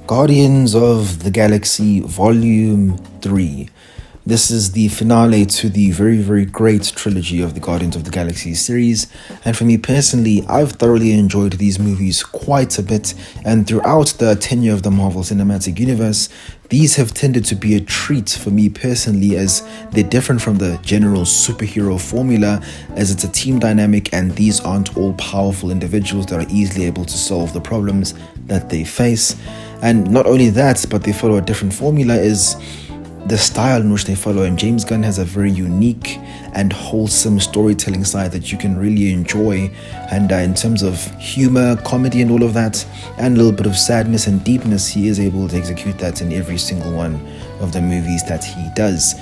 Guardians of the Galaxy Volume 3. This is the finale to the very great trilogy of the Guardians of the Galaxy series, and for me personally, I've thoroughly enjoyed these movies quite a bit, and throughout the tenure of the Marvel Cinematic Universe, these have tended to be a treat for me personally, as they're different from the general superhero formula, as it's a team dynamic and these aren't all powerful individuals that are easily able to solve the problems that they face. And not only that, but they follow a different formula, is the style in which they follow, and James Gunn has a very unique and wholesome storytelling side that you can really enjoy, and in terms of humor, comedy and all of that, and a little bit of sadness and deepness, he is able to execute that in every single one of the movies that he does.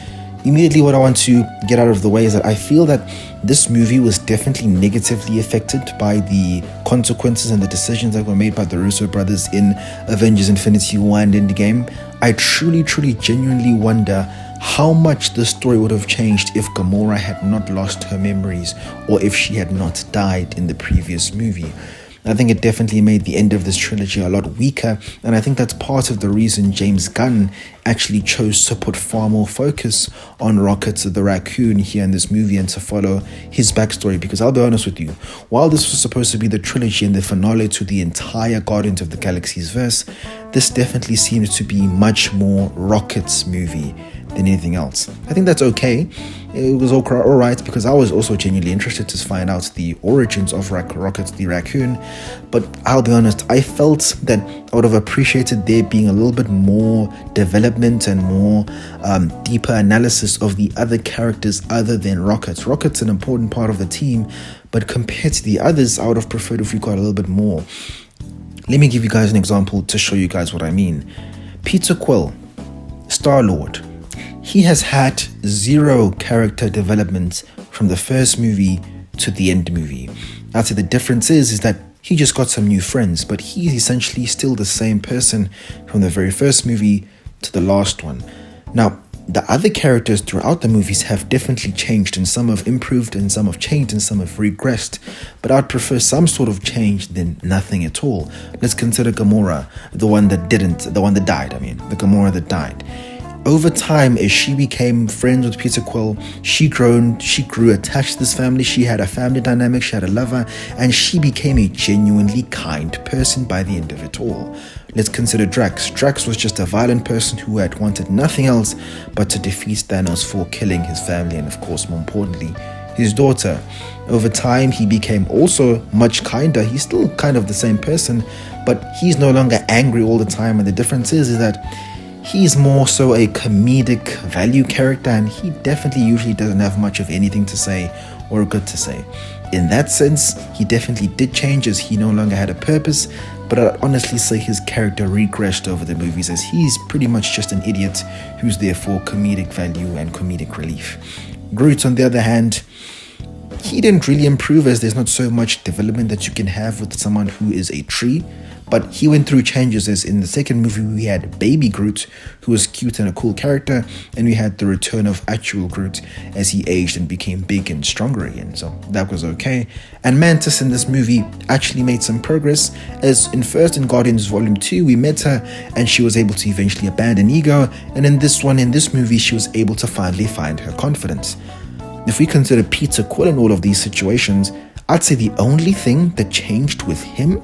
Immediately, what I want to get out of the way is that I feel that this movie was definitely negatively affected by the consequences and the decisions that were made by the Russo brothers in Avengers Infinity War and Endgame. I truly genuinely wonder how much the story would have changed if Gamora had not lost her memories, or if she had not died in the previous movie. I think it definitely made the end of this trilogy a lot weaker, and I think that's part of the reason James Gunn actually chose to put far more focus on Rocket the Raccoon here in this movie and to follow his backstory, because I'll be honest with you, while this was supposed to be the trilogy and the finale to the entire Guardians of the Galaxy's verse, this definitely seems to be much more Rocket's movie than anything else. I think that's okay. It was all right, because I was also genuinely interested to find out the origins of Rocket the Raccoon, but I'll be honest, I felt that I would have appreciated there being a little bit more development and more deeper analysis of the other characters other than Rocket. Rocket's an important part of the team, but compared to the others, I would have preferred if we got a little bit more. Let me give you guys an example to show you guys what I mean. Peter Quill, Star-Lord. He has had zero character development from the first movie to the end movie. I'd say the difference is that he just got some new friends, but he's essentially still the same person from the very first movie to the last one. Now, the other characters throughout the movies have definitely changed, and some have improved and some have changed and some have regressed, but I'd prefer some sort of change than nothing at all. Let's consider Gamora, the one that died, the Gamora that died. Over time, as she became friends with Peter Quill, she grew attached to this family. She had a family dynamic, she had a lover, and she became a genuinely kind person by the end of it all. Let's consider Drax. Drax was just a violent person who had wanted nothing else but to defeat Thanos for killing his family and, of course, more importantly, his daughter. Over time, he became also much kinder. He's still kind of the same person, but he's no longer angry all the time, and the difference is that he's more so a comedic value character, and he definitely usually doesn't have much of anything to say or good to say. In that sense, he definitely did change, as he no longer had a purpose, but I'd honestly say his character regressed over the movies, as he's pretty much just an idiot who's there for comedic value and comedic relief. Groot, on the other hand, he didn't really improve, as there's not so much development that you can have with someone who is a tree. But he went through changes, as in the second movie we had Baby Groot, who was cute and a cool character, and we had the return of actual Groot as he aged and became big and stronger again, so that was okay. And Mantis in this movie actually made some progress, as in Guardians Volume 2 we met her and she was able to eventually abandon ego, and in this movie she was able to finally find her confidence. If we consider Peter Quill in all of these situations, I'd say the only thing that changed with him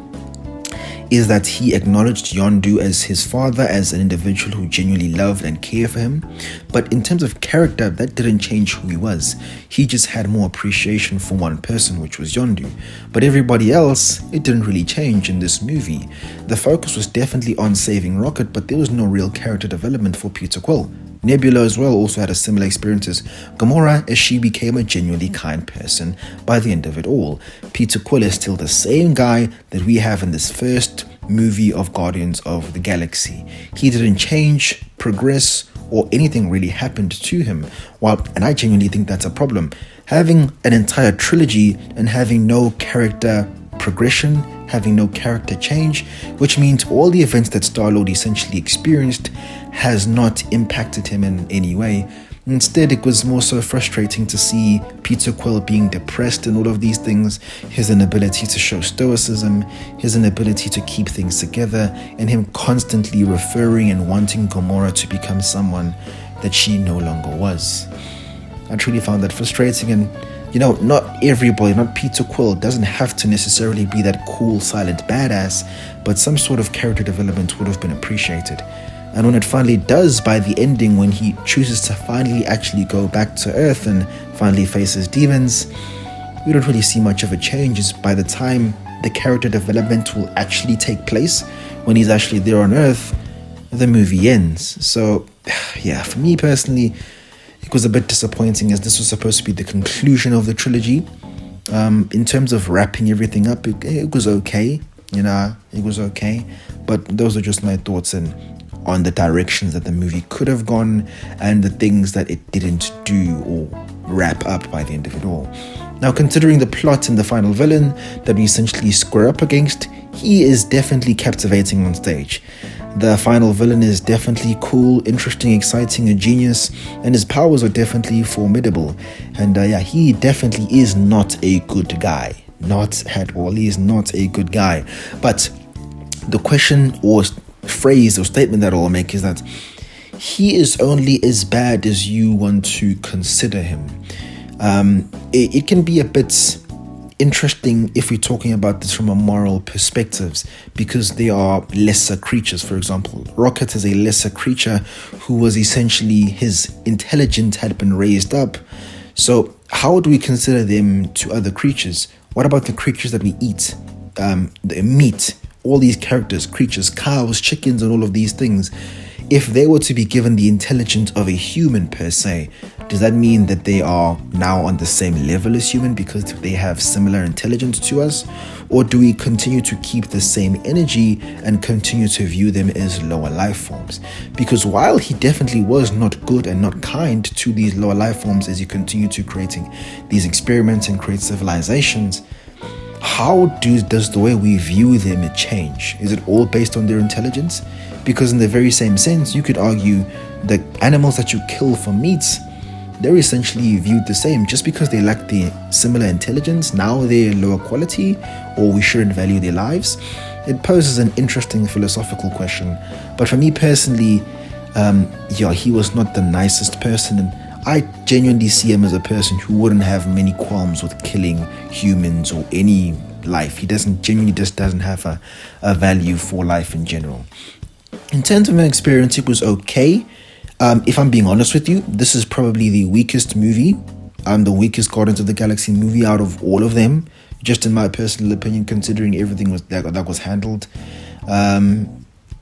is that he acknowledged Yondu as his father, as an individual who genuinely loved and cared for him. But in terms of character, that didn't change who he was. He just had more appreciation for one person, which was Yondu. But everybody else, it didn't really change in this movie. The focus was definitely on saving Rocket, but there was no real character development for Peter Quill. Nebula as well also had a similar experience as Gamora, as she became a genuinely kind person by the end of it all. Peter Quill is still the same guy that we have in this first movie of Guardians of the Galaxy. He didn't change, progress, or anything really happened to him. And I genuinely think that's a problem. Having an entire trilogy and having no character progression, having no character change, which means all the events that Star-Lord essentially experienced has not impacted him in any way. Instead, it was more so frustrating to see Peter Quill being depressed and all of these things, his inability to show stoicism, his inability to keep things together, and him constantly referring and wanting Gamora to become someone that she no longer was. I truly found that frustrating, and not everybody, not Peter Quill, doesn't have to necessarily be that cool, silent badass, but some sort of character development would have been appreciated. And when it finally does, by the ending, when he chooses to finally actually go back to Earth and finally faces demons, we don't really see much of a change. It's by the time the character development will actually take place, when he's actually there on Earth, the movie ends. So, yeah, for me personally, it was a bit disappointing, as this was supposed to be the conclusion of the trilogy. In terms of wrapping everything up, it was okay. It was okay. But those are just my thoughts on the directions that the movie could have gone and the things that it didn't do or wrap up by the end of it all. Now, considering the plot and the final villain that we essentially square up against, he is definitely captivating on stage. The final villain is definitely cool, interesting, exciting, a genius, and his powers are definitely formidable. And he definitely is not a good guy. Not at all. He is not a good guy. But the question or phrase or statement that I'll make is that he is only as bad as you want to consider him. It can be a bit interesting if we're talking about this from a moral perspective, because they are lesser creatures. For example, Rocket is a lesser creature who was essentially, his intelligence had been raised up. So how do we consider them to other creatures? What about the creatures that we eat? The meat, all these characters, creatures, cows, chickens, and all of these things. If they were to be given the intelligence of a human per se, does that mean that they are now on the same level as human because they have similar intelligence to us? Or do we continue to keep the same energy and continue to view them as lower life forms? Because while he definitely was not good and not kind to these lower life forms as he continued to creating these experiments and create civilizations, how does the way we view them change? Is it all based on their intelligence? Because in the very same sense, you could argue the animals that you kill for meat, they're essentially viewed the same. Just because they lack the similar intelligence, now they're lower quality, or we shouldn't value their lives. It poses an interesting philosophical question. But for me personally, he was not the nicest person, and I genuinely see him as a person who wouldn't have many qualms with killing humans or any life. He genuinely doesn't have a value for life in general. In terms of an experience, it was okay. If I'm being honest with you, this is probably the weakest movie, the weakest Guardians of the Galaxy movie out of all of them, just in my personal opinion, considering everything that was handled.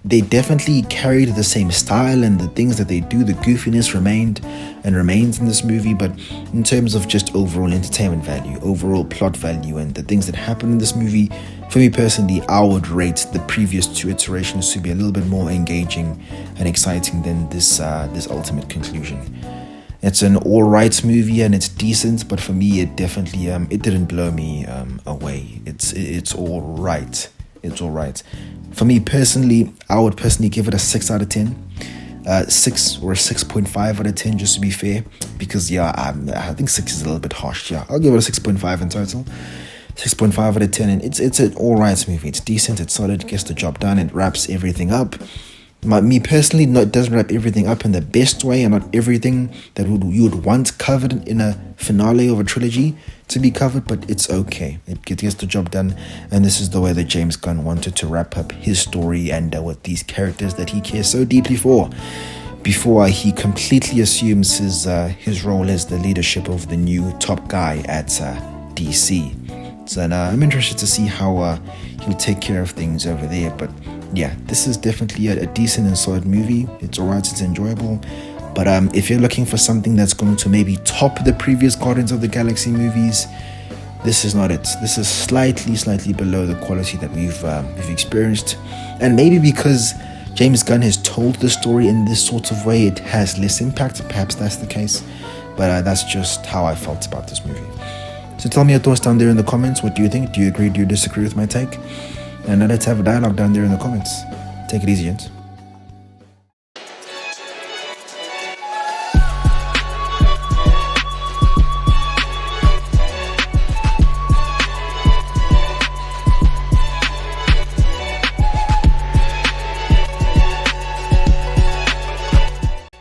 They definitely carried the same style, and the things that they do, the goofiness remains in this movie. But in terms of just overall entertainment value, overall plot value, and the things that happen in this movie, for me personally, I would rate the previous two iterations to be a little bit more engaging and exciting than this ultimate conclusion. It's an alright movie and it's decent, but for me, it definitely it didn't blow me away. It's alright. It's alright. For me personally, I would personally give it a 6 out of 10. 6 or a 6.5 out of 10, just to be fair. Because I think 6 is a little bit harsh. I'll give it a 6.5 in total. 6.5 out of 10, and it's an alright movie. It's decent, it's solid, gets the job done, it wraps everything up. Me personally, it doesn't wrap everything up in the best way, and not everything that you would want covered in a finale of a trilogy to be covered, but it's okay. It gets the job done, and this is the way that James Gunn wanted to wrap up his story and with these characters that he cares so deeply for, before he completely assumes his role as the leadership of the new top guy at DC. So I'm interested to see how he'll take care of things over there. But yeah, this is definitely a decent and solid movie. It's alright, it's enjoyable. But if you're looking for something that's going to maybe top the previous Guardians of the Galaxy movies, this is not it. This is slightly below the quality that we've experienced. And maybe because James Gunn has told the story in this sort of way, it has less impact. Perhaps that's the case. But that's just how I felt about this movie. So tell me your thoughts down there in the comments. What do you think? Do you agree? Do you disagree with my take? And let's have a dialogue down there in the comments. Take it easy, gents.